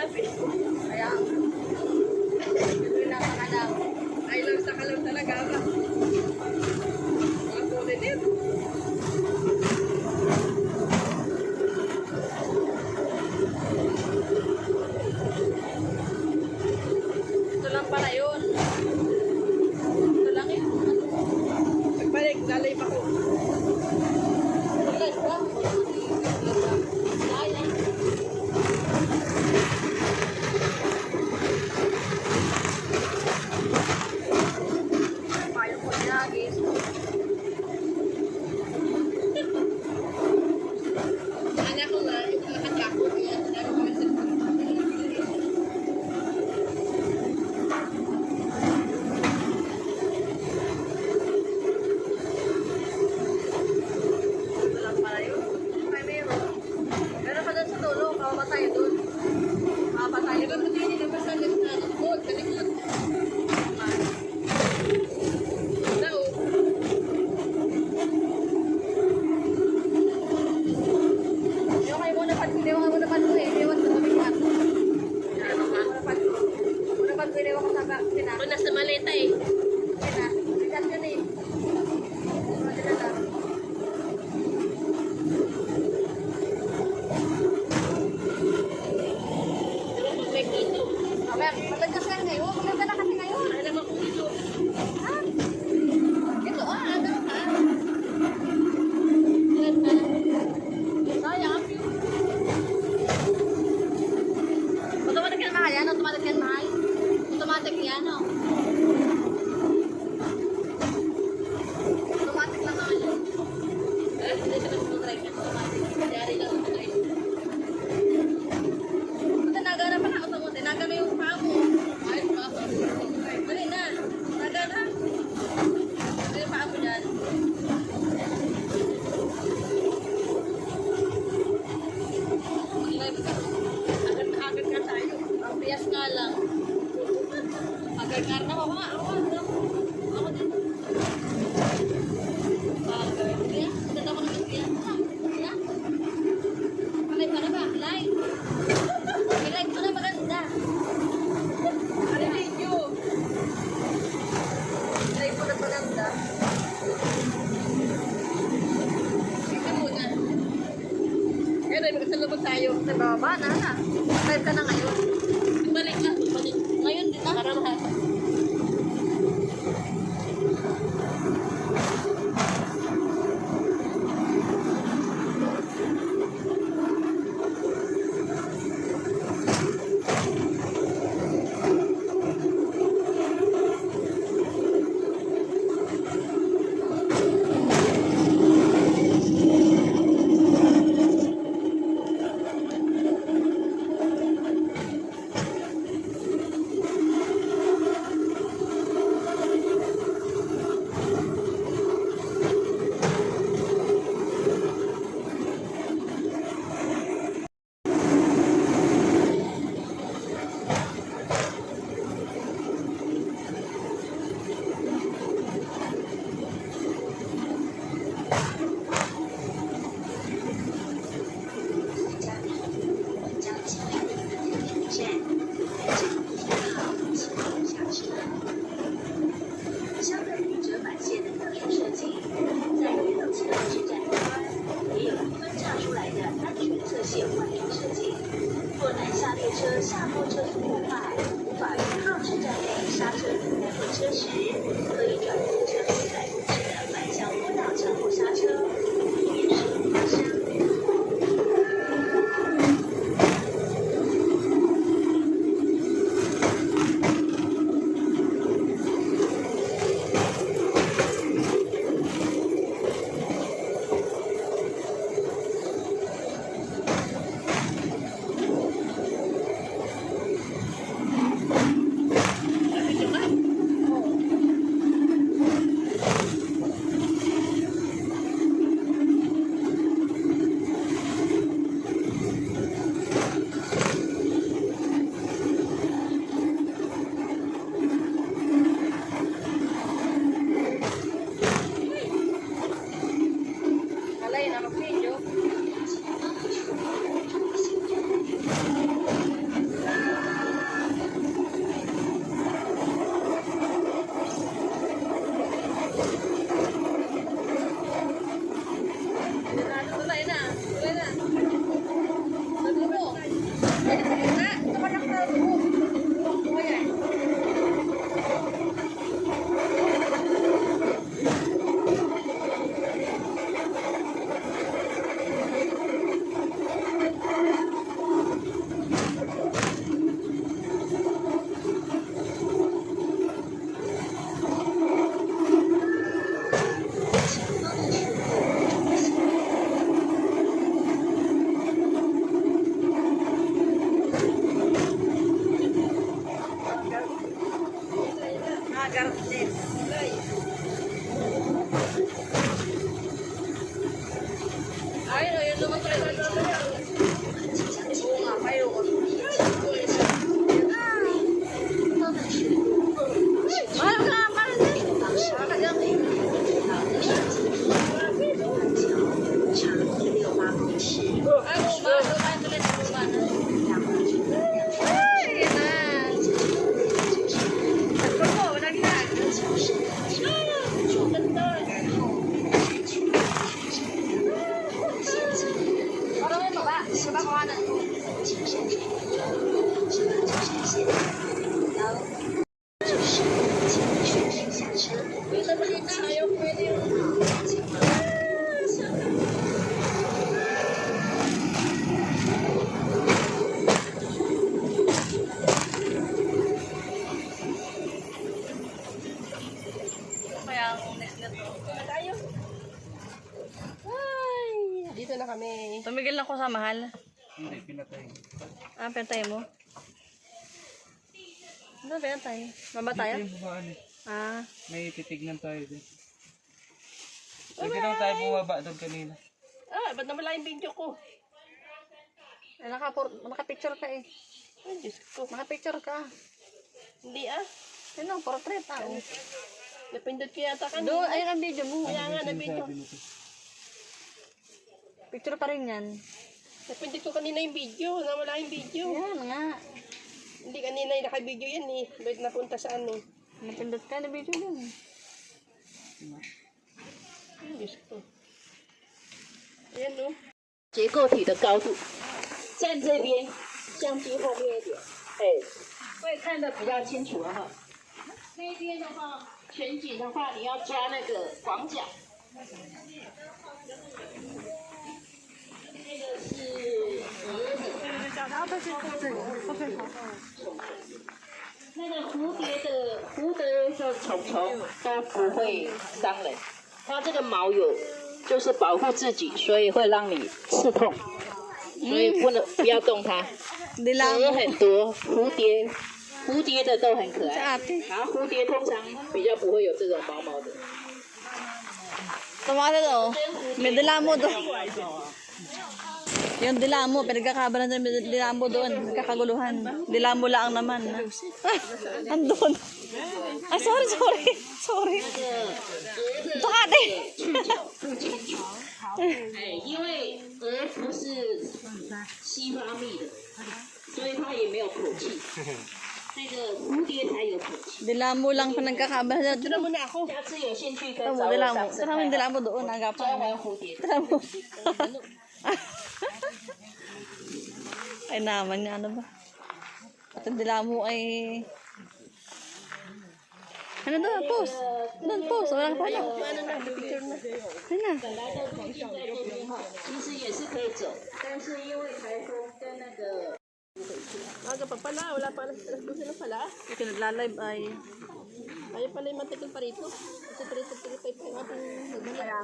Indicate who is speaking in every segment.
Speaker 1: malapit.
Speaker 2: Kaya, hindi na makalaw.
Speaker 1: Ay lang sa kalaw talaga ba? Mga kulilit.
Speaker 2: Ito lang pala yun. Ito lang yun.
Speaker 1: Pagbalik, lalay pa ko.
Speaker 2: Ulan ba? Kaya. Payo ko niya, guys.
Speaker 1: Anak ko na, nakakako niya.
Speaker 2: Ito lang pala yun. Ay, meron. Meron pa doon sa dulo. Kawa tayo doon. Kawa tayo doon.
Speaker 1: Hindi nila basta na good, kalikot. Tao.
Speaker 2: Yung kayo muna pa. Hindi mo muna pa doon eh. Iwan ko kami pa.
Speaker 1: Ano ka?
Speaker 2: Muna pa. Muna pa. Pwede ko sa sina.
Speaker 1: Ako nasa maleta eh.
Speaker 2: Sina. Bigat yun eh. Ano nila lang.
Speaker 1: Pero pag-break dito.
Speaker 2: Okay, matagkas ka ngayon. Maganda na kasi ngayon.
Speaker 1: Alam ako dito.
Speaker 2: Ha? Ito ano ka?
Speaker 1: Yan na.
Speaker 2: Sayang. Automatic yan mahal yan. Automatic yan mahal. Automatic yan oh. Automatic lang naman yun.
Speaker 1: Eh, hindi ka nag-drive yan. Automatic. Dari lang ako drive.
Speaker 2: Ito nagana pa na automatic. Nagana yung paa mo.
Speaker 1: Ayos pa ako.
Speaker 2: Dali na. Nagana. Dali yung paa mo dyan.
Speaker 1: Mag-live ka. Agad-agad ka tayo.
Speaker 2: Ang piyas nga lang.
Speaker 1: Agad-agad na ako nga. Ako din. Agad. Kaya, agad ako naman kaya.
Speaker 2: Kaya? Palay pa na ba? Palay. Palay ko na maganda.
Speaker 1: Ano video?
Speaker 2: Palay ko na maganda.
Speaker 1: Sige muna. Kaya rin, magkasalubog tayo.
Speaker 2: Sa baba na na. Palay ka na ngayon.
Speaker 1: Balik na. Balik.
Speaker 2: Ngayon din na.
Speaker 1: Para mahal.
Speaker 2: Oo nga, kayo. Mahal ka, mahal din. Mahal ka dyan. Ay, bumaba. Dumaan tuloy sa bumaba na. Ay, yan na. Takbo mo, naglag. Parang may baba. Baba ko kanan. Balita, ayaw pwede yun. Kaya ang next na to. Tayo.
Speaker 3: Ay, dito na kami.
Speaker 2: Tumigil na ko sa mahal.
Speaker 4: Hindi, pinatay.
Speaker 2: Ah, pinatay mo? Ano pinatay? Baba tayo?
Speaker 4: Yung babaan eh.
Speaker 2: Ah.
Speaker 4: May titignan tayo din. Pwede naman tayo bumaba doon kanina.
Speaker 3: Ah, ba't nawala yung video ko?
Speaker 2: Eh, naka-picture ka eh.
Speaker 3: Ay, Diyos ko.
Speaker 2: Naka-picture ka.
Speaker 3: Hindi ah.
Speaker 2: Ano, portrait ah. Oh.
Speaker 3: Napindot ko yata kanina.
Speaker 2: Doon, ayun ang video mo.
Speaker 3: Kaya nga na video.
Speaker 4: Sabi nito.
Speaker 2: Picture pa rin yan.
Speaker 3: Napindot ko kanina yung video. Nawala yung video.
Speaker 2: Yan nga.
Speaker 3: Hindi kanina yung naka-video yan eh. Ba't napunta sa ano?
Speaker 2: Napindot ka na video dun.
Speaker 3: Ay, Diyos ko. Ayan oh.
Speaker 5: 结构体的高度，站这边，相机后面一点，哎，会看得比较清楚了哈。那边的话，全景的话，你要抓那个广角。那个是那个蝴蝶的虫虫都不会伤人，它这个毛有就是保护自己，所以会让你刺痛，所以不要动它。
Speaker 2: Dilam.
Speaker 5: 有很多蝴蝶的都很可爱，
Speaker 2: Sa ate.
Speaker 5: 然后蝴蝶通常比较不会有这种毛毛的。
Speaker 2: Tumata daw. May dilamo doon. Yung dilamo, pinagkakabalan sa dilamo doon. Nagkakaguluhan. Dilamo lang naman. Andun. Ay, sorry. Bakit?
Speaker 5: 哎，因为蛾不是西方蜜的，所以它也没有口气。那个蝴蝶才有口气。
Speaker 2: Dilamo lang pinagkakabalan.
Speaker 3: Tira mo na ako.
Speaker 5: 下次有兴趣可以
Speaker 2: Tara
Speaker 5: 找
Speaker 2: mo,
Speaker 5: 我
Speaker 2: dilamo.
Speaker 5: 上次
Speaker 2: Tara mo yung dilamo doon.
Speaker 5: 专
Speaker 2: Agapan.
Speaker 5: 玩蝴蝶。
Speaker 2: Tara mo. Ay naman niya, ano ba? At ang dilamo ay... Ano doon? Post. Doon, post. Walang pa lang.
Speaker 3: Ano na, picture na.
Speaker 2: Ayun na.
Speaker 5: 本来的路径在这边哈，其实也是可以走，但是因为台风跟那个。
Speaker 3: Aga pa pala. Wala pa. Alas 12 na pala.
Speaker 2: Yung kinagla-live ay...
Speaker 3: Ayaw pala yung matagal pa rito. Kasi 3:35 pa yung ating nagmamaya.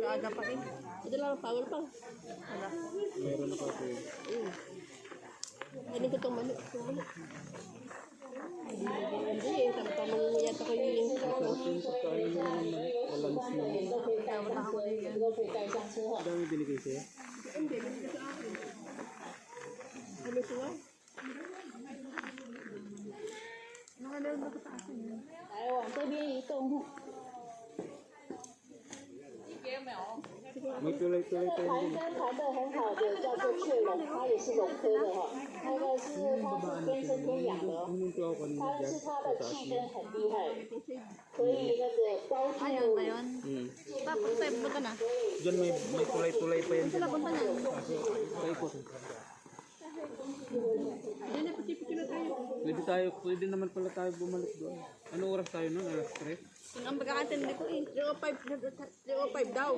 Speaker 2: Aga pa rin.
Speaker 3: Ito lang ang power pa.
Speaker 2: Wala.
Speaker 4: Meron na pa ito.
Speaker 3: Ano ko itong manok? Hindi eh. Tamang yata ko yung
Speaker 4: Dami binigay sa'yo.
Speaker 3: ano siya?
Speaker 5: 来往这边移动。
Speaker 4: May tulay-tulay tayo
Speaker 5: 盘
Speaker 4: din.
Speaker 5: 根盘的很好的叫做雀龙，它也是龙科的哈，那个是它是天生天养的哦，
Speaker 4: Pumunta ako kanina
Speaker 5: 但
Speaker 4: dyan.
Speaker 5: 是它的气根很厉害，可以那个包住。
Speaker 2: Ayun ba yun?
Speaker 4: Hmm.
Speaker 2: Tapos tayo, punta na.
Speaker 4: Diyan may tulay-tulay pa yan dyan.
Speaker 2: Punta na.
Speaker 4: Paikot. Pwede naman pala tayo bumalik doon. Ano oras tayo nun? Alas 3?
Speaker 2: Yung ang pagkakatindi ko eh.
Speaker 3: 3:05 daw.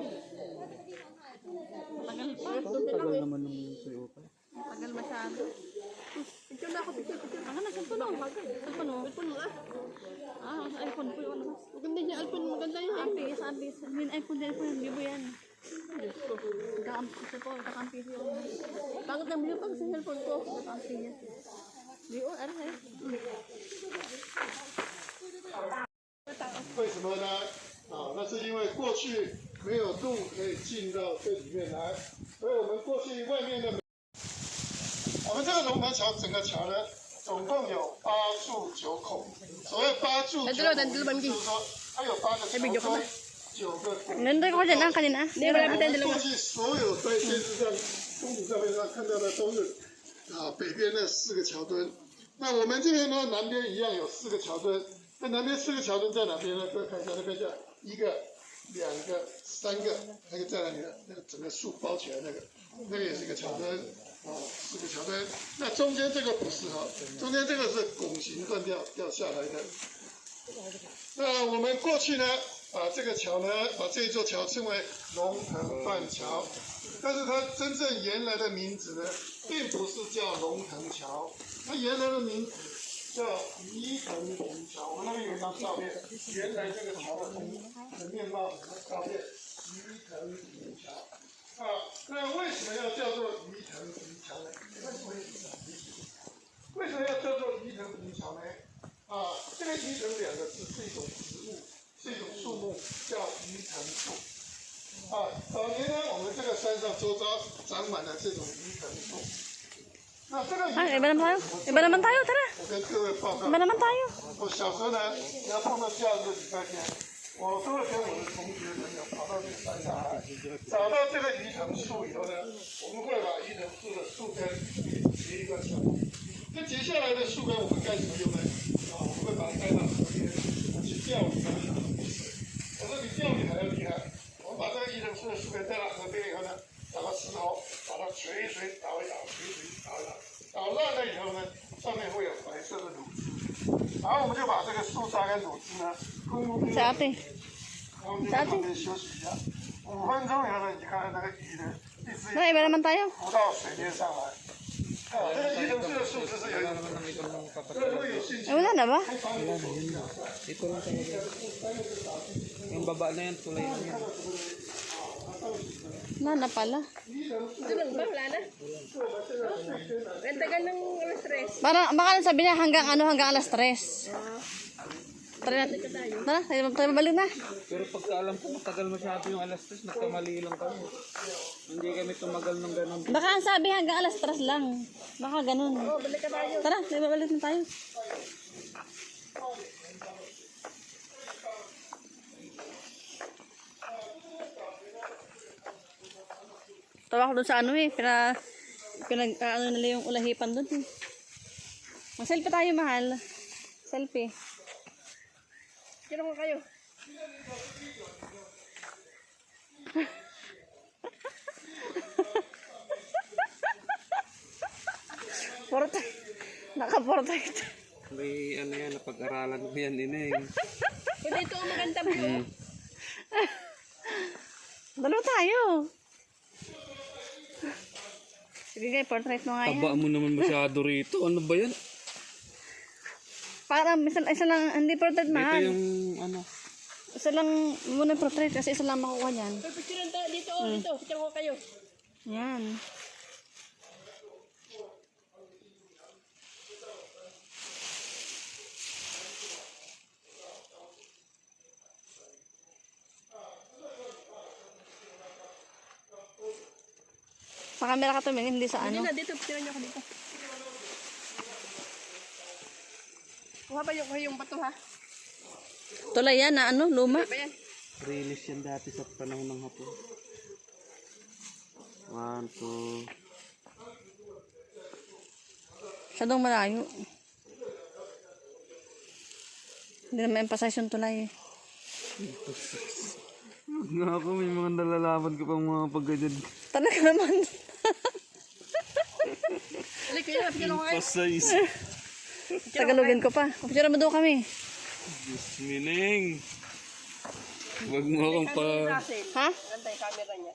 Speaker 2: Tagal pa.
Speaker 4: Tagal naman ng sayo pa.
Speaker 2: Tagal masyado.
Speaker 3: Picture na ako, picture.
Speaker 2: Ang na, cellphone mo. Cellphone mo.
Speaker 3: iPhone mo ah.
Speaker 2: Ah, sa iPhone po yun.
Speaker 3: Maganda niya, iPhone maganda yun.
Speaker 2: Abis. Yung iPhone din po yung Vivo yan. Nagkakampi siya.
Speaker 3: Bakit ang bilip ang sa cellphone ko?
Speaker 2: Nagkakampi niya. Vivo, ano sa'yo?
Speaker 6: 为什么呢？啊，那是因为过去没有路可以进到这里面来，所以我们过去外面的。我们这个龙腾桥整个桥呢，总共有8柱9孔。所谓8柱9孔，就是说它有8个桥墩，9个孔。
Speaker 3: Nandun ko dyan kanina. Di ba lapit tayo
Speaker 6: 过
Speaker 3: dalawa?
Speaker 6: 去所有在电视上、公主照片上看到的都是北边那4个桥墩。那我们这边呢，南边一样有4个桥墩。那南边4个桥墩在哪边呢？各位看一下，那边叫1个、2个、3个，那个在哪里呢？那个整个树包起来那个，那个也是一个桥墩。4个桥墩。那中间这个不是哈，中间这个是拱形断掉下来的。那我们过去呢，把这个桥呢，把这一座桥称为龙腾断桥，但是它真正原来的名字呢，并不是叫龙腾桥，它原来的名字叫鱼腾平桥。我们那边有一张照片，原来这个桥的面貌照片，鱼腾平桥。那为什么要叫做鱼腾平桥呢？为什么要叫做鱼腾平桥呢？这个鱼藤2个字是一种植物，是一种树木，叫鱼藤树。早年呢，我们这个山上周遭长满了这种鱼藤树。那这个鱼藤，
Speaker 3: Iba naman tayo. Iba naman tayo, tara.
Speaker 6: 我跟各位报告，
Speaker 3: Iba naman tayo.
Speaker 6: 我小时候呢，要碰到假日礼拜天，我都会跟我的同学朋友跑到这个山上来，找到这个鱼藤树以后呢，我们会把鱼藤树的树根结一个球。这结下来的树根我们干什么用呢？我们会把它带到河边去钓鱼。我说比钓鱼还要厉害，我们把这个鱼藤树的树根带到河边以后呢，找个石头把它捶一捶，捣一捣，捶一捶，捣一捣，捣烂了以后呢，上面会有白色的乳汁，然后我们就把这个树渣跟乳汁呢，喷入去。
Speaker 3: Sa ate.
Speaker 6: 我们就在旁边休息一下，5分钟以后呢，你看那个鱼呢，一只
Speaker 3: Tara, iba naman tayo.
Speaker 6: 浮到水面上来。这个鱼藤树的树枝是有一种，如果有兴趣，
Speaker 3: Eh, wala na ba?
Speaker 4: Ito lang talaga. Yung baba na yan, tulay na yan.
Speaker 3: Wala na pala.
Speaker 2: Ito lang ba? Wala na? Ang tagal ng alas 3.
Speaker 3: Baka sabi niya hanggang alas 3. Tara natin. Tara, tayo babalik na.
Speaker 4: Pero pagkaalam ko, matagal masyado yung alas 3, nagkamali lang kami. Hindi kami tumagal ng ganun.
Speaker 3: Baka ang sabi hanggang alas 3 lang. Baka ganun.
Speaker 2: Balik ka tayo.
Speaker 3: Tara, tayo babalik na tayo. Tawa ko dun sa ano eh. Ano nila yung ulahipan dun eh. Mag-selfie tayo, mahal. Selfie.
Speaker 2: Sino ko kayo?
Speaker 3: Naka-protect.
Speaker 4: May ano yan, napag-aralan ko yan, ineng.
Speaker 2: Pwede ito ang maganda view.
Speaker 3: Dalawa tayo. Sige guys, portrait mo nga yan.
Speaker 4: Taba mo naman masyado rito. Ano ba yan?
Speaker 3: Parang isa lang, hindi portrait
Speaker 4: Ito
Speaker 3: mahal.
Speaker 4: yung ano.
Speaker 3: Isa lang muna portrait kasi isa lang makukuha niyan.
Speaker 2: Picture tayo dito. Dito. Picture ko kayo.
Speaker 3: Yan. Sa camera ka tumingin, hindi sa
Speaker 2: Hindi
Speaker 3: ano.
Speaker 2: na. Dito. Picture niyo ako dito. Kuha ba yung bato ha?
Speaker 3: Tulay yan na ano, luma.
Speaker 2: Ba yan?
Speaker 4: Release yan dati sa panahon ng hapon. 1, 2.
Speaker 3: Masyadong malayo. Hindi naman emphasize yung tulay eh.
Speaker 4: Nga ako, may mga nalalaman ko pang mga pagganyan.
Speaker 3: Talaga naman.
Speaker 2: Balik kayo. Picture ko kayo.
Speaker 4: Pasayos.
Speaker 3: Tagalogin ko pa. Picture mo daw kami.
Speaker 4: Diyos mining. Huwag mo akong pa...
Speaker 3: Ha?
Speaker 2: Ganda yung camera niya.